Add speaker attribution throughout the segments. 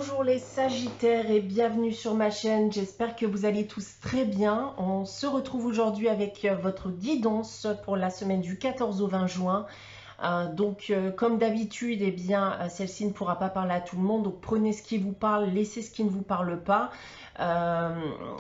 Speaker 1: Bonjour les Sagittaires et bienvenue sur ma chaîne, j'espère que vous allez tous très bien. On se retrouve aujourd'hui avec votre guidance pour la semaine du 14 au 20 juin. Comme d'habitude, celle-ci ne pourra pas parler à tout le monde, donc prenez ce qui vous parle, laissez ce qui ne vous parle pas.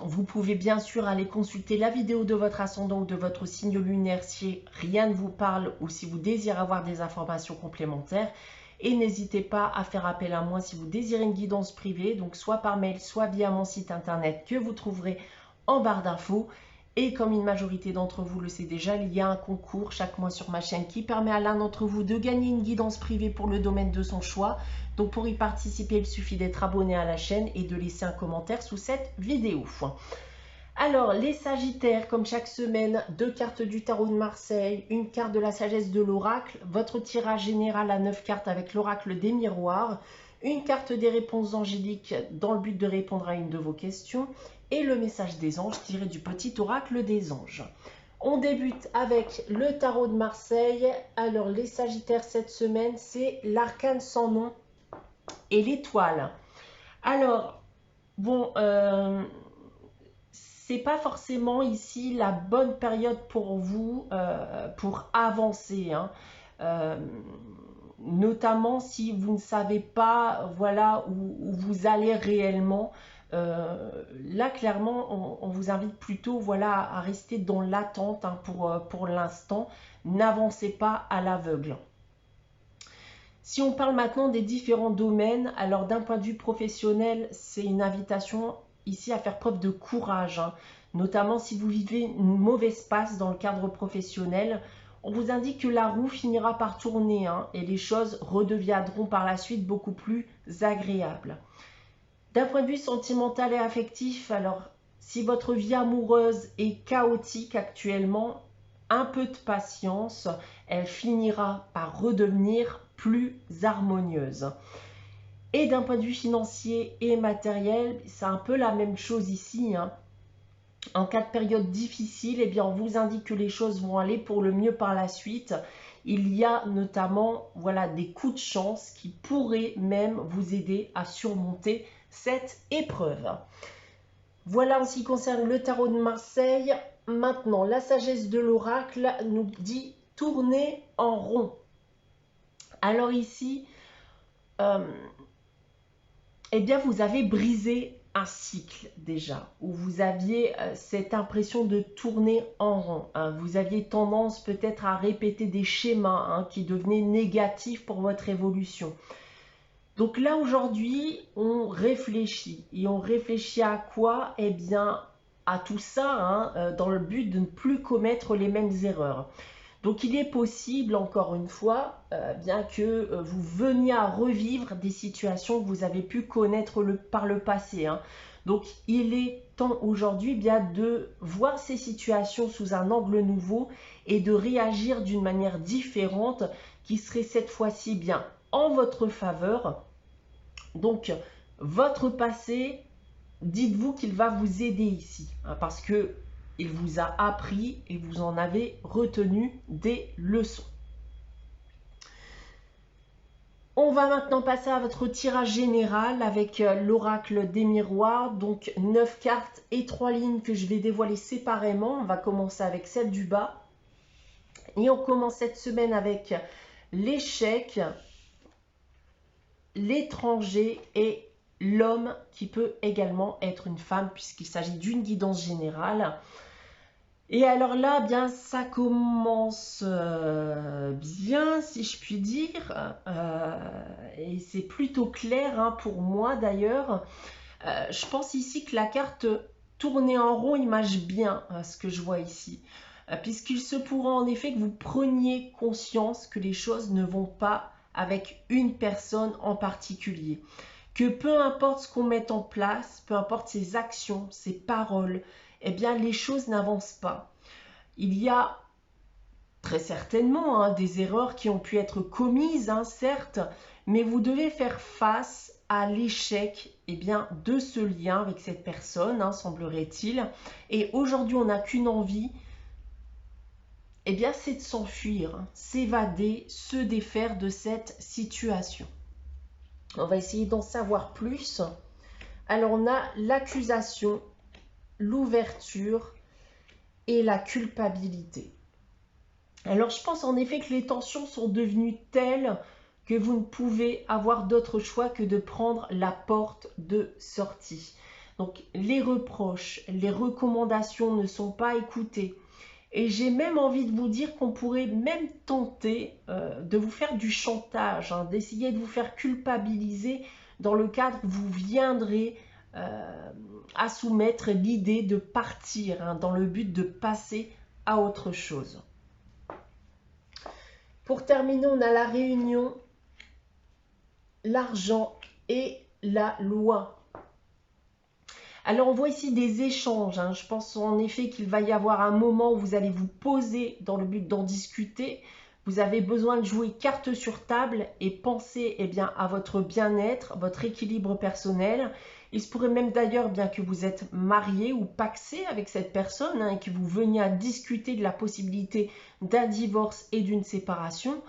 Speaker 1: Vous pouvez bien sûr aller consulter la vidéo de votre ascendant ou de votre signe lunaire si rien ne vous parle ou si vous désirez avoir des informations complémentaires. Et n'hésitez pas à faire appel à moi si vous désirez une guidance privée, donc soit par mail, soit via mon site internet que vous trouverez en barre d'infos. Et comme une majorité d'entre vous le sait déjà, il y a un concours chaque mois sur ma chaîne qui permet à l'un d'entre vous de gagner une guidance privée pour le domaine de son choix. Donc pour y participer, il suffit d'être abonné à la chaîne et de laisser un commentaire sous cette vidéo. Alors, les Sagittaires, comme chaque semaine, 2 cartes du tarot de Marseille, une carte de la sagesse de l'oracle, votre tirage général à 9 cartes avec l'oracle des miroirs, une carte des réponses angéliques dans le but de répondre à une de vos questions, et le message des anges tiré du petit oracle des anges. On débute avec le tarot de Marseille. Alors, les Sagittaires, cette semaine, c'est l'arcane sans nom et l'étoile. Alors, bon... c'est pas forcément ici la bonne période pour vous pour avancer, notamment si vous ne savez pas voilà où vous allez réellement. Là clairement on vous invite plutôt voilà à rester dans l'attente pour l'instant. N'avancez pas à l'aveugle. Si on parle maintenant des différents domaines, alors d'un point de vue professionnel, c'est une invitation ici à faire preuve de courage, notamment si vous vivez une mauvaise passe dans le cadre professionnel. On vous indique que la roue finira par tourner et les choses redeviendront par la suite beaucoup plus agréables. D'un point de vue sentimental et affectif, alors si votre vie amoureuse est chaotique actuellement, un peu de patience, elle finira par redevenir plus harmonieuse. Et d'un point de vue financier et matériel, c'est un peu la même chose ici. En cas de période difficile, on vous indique que les choses vont aller pour le mieux par la suite. Il y a notamment voilà, des coups de chance qui pourraient même vous aider à surmonter cette épreuve. Voilà en ce qui concerne le tarot de Marseille. Maintenant, la sagesse de l'oracle nous dit tourner en rond. Alors ici, vous avez brisé un cycle déjà, où vous aviez cette impression de tourner en rond. Vous aviez tendance peut-être à répéter des schémas qui devenaient négatifs pour votre évolution. Donc là, aujourd'hui, on réfléchit. Et on réfléchit à quoi? À tout ça, dans le but de ne plus commettre les mêmes erreurs. Donc il est possible, encore une fois, bien que vous veniez à revivre des situations que vous avez pu connaître par le passé. Donc il est temps aujourd'hui de voir ces situations sous un angle nouveau et de réagir d'une manière différente qui serait cette fois-ci bien en votre faveur. Donc votre passé, dites-vous qu'il va vous aider ici, parce que il vous a appris et vous en avez retenu des leçons. On va maintenant passer à votre tirage général avec l'oracle des miroirs. Donc 9 cartes et 3 lignes que je vais dévoiler séparément. On va commencer avec celle du bas. Et on commence cette semaine avec l'échec, l'étranger et l'homme qui peut également être une femme puisqu'il s'agit d'une guidance générale. Et alors là, ça commence bien, si je puis dire, et c'est plutôt clair pour moi d'ailleurs. Je pense ici que la carte tournée en rond image bien ce que je vois ici, puisqu'il se pourra en effet que vous preniez conscience que les choses ne vont pas avec une personne en particulier. Que peu importe ce qu'on met en place, peu importe ses actions, ses paroles, les choses n'avancent pas. Il y a très certainement des erreurs qui ont pu être commises, certes, mais vous devez faire face à l'échec de ce lien avec cette personne, semblerait-il. Et aujourd'hui, on n'a qu'une envie, c'est de s'enfuir, s'évader, se défaire de cette situation. On va essayer d'en savoir plus. Alors, on a l'accusation, l'ouverture et la culpabilité. Alors, je pense en effet que les tensions sont devenues telles que vous ne pouvez avoir d'autre choix que de prendre la porte de sortie. Donc, les reproches, les recommandations ne sont pas écoutées. Et j'ai même envie de vous dire qu'on pourrait même tenter de vous faire du chantage, hein, d'essayer de vous faire culpabiliser dans le cadre où vous viendrez à soumettre l'idée de partir, hein, dans le but de passer à autre chose. Pour terminer, on a la réunion, l'argent et la loi. Alors, on voit ici des échanges. Hein. Je pense en effet qu'il va y avoir un moment où vous allez vous poser dans le but d'en discuter. Vous avez besoin de jouer carte sur table et penser bien, à votre bien-être, votre équilibre personnel. Il se pourrait même d'ailleurs, bien que vous êtes marié ou pacsé avec cette personne, hein, et que vous veniez à discuter de la possibilité d'un divorce et d'une séparation.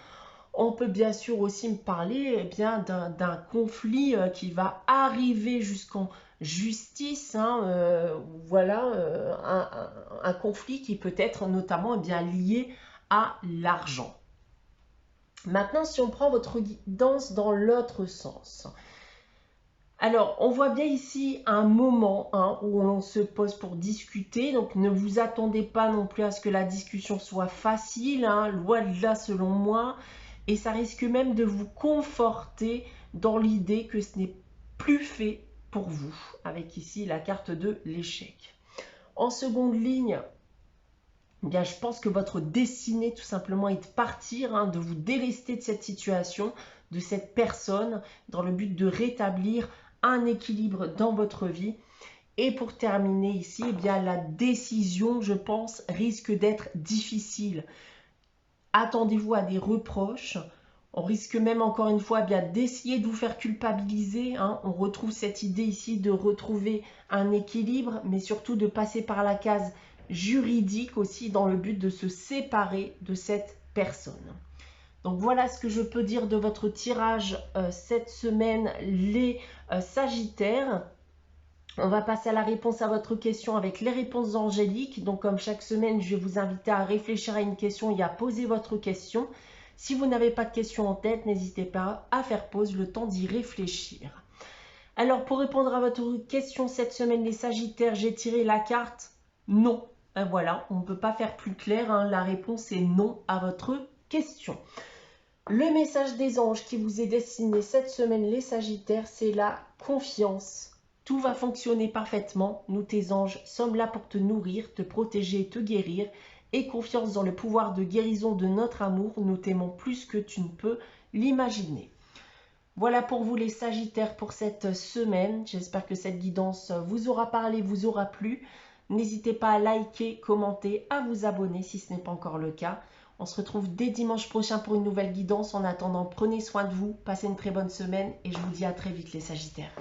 Speaker 1: On peut bien sûr aussi me parler bien d'un conflit qui va arriver jusqu'en justice, hein, voilà, un conflit qui peut être notamment bien lié à l'argent. Maintenant, si on prend votre guidance dans l'autre sens, alors on voit bien ici un moment, hein, où on se pose pour discuter, donc ne vous attendez pas non plus à ce que la discussion soit facile, hein, loin de là selon moi. Et ça risque même de vous conforter dans l'idée que ce n'est plus fait pour vous, avec ici la carte de l'échec. En seconde ligne, bien, je pense que votre destinée tout simplement est de partir, hein, de vous délester de cette situation, de cette personne, dans le but de rétablir un équilibre dans votre vie. Et pour terminer ici, eh bien, la décision, je pense, risque d'être difficile. Attendez-vous à des reproches. On risque même encore une fois bien d'essayer de vous faire culpabiliser. Hein. On retrouve cette idée ici de retrouver un équilibre, mais surtout de passer par la case juridique aussi dans le but de se séparer de cette personne. Donc voilà ce que je peux dire de votre tirage cette semaine, les Sagittaires. On va passer à la réponse à votre question avec les réponses angéliques. Donc comme chaque semaine, je vais vous inviter à réfléchir à une question et à poser votre question. Si vous n'avez pas de question en tête, n'hésitez pas à faire pause, le temps d'y réfléchir. Alors pour répondre à votre question cette semaine, les Sagittaires, j'ai tiré la carte non. Et voilà, on ne peut pas faire plus clair, hein. La réponse est non à votre question. Le message des anges qui vous est destiné cette semaine, les Sagittaires, c'est la confiance. Tout va fonctionner parfaitement. Nous, tes anges, sommes là pour te nourrir, te protéger et te guérir. Aie confiance dans le pouvoir de guérison de notre amour. Nous t'aimons plus que tu ne peux l'imaginer. Voilà pour vous les Sagittaires pour cette semaine. J'espère que cette guidance vous aura parlé, vous aura plu. N'hésitez pas à liker, commenter, à vous abonner si ce n'est pas encore le cas. On se retrouve dès dimanche prochain pour une nouvelle guidance. En attendant, prenez soin de vous, passez une très bonne semaine et je vous dis à très vite les Sagittaires.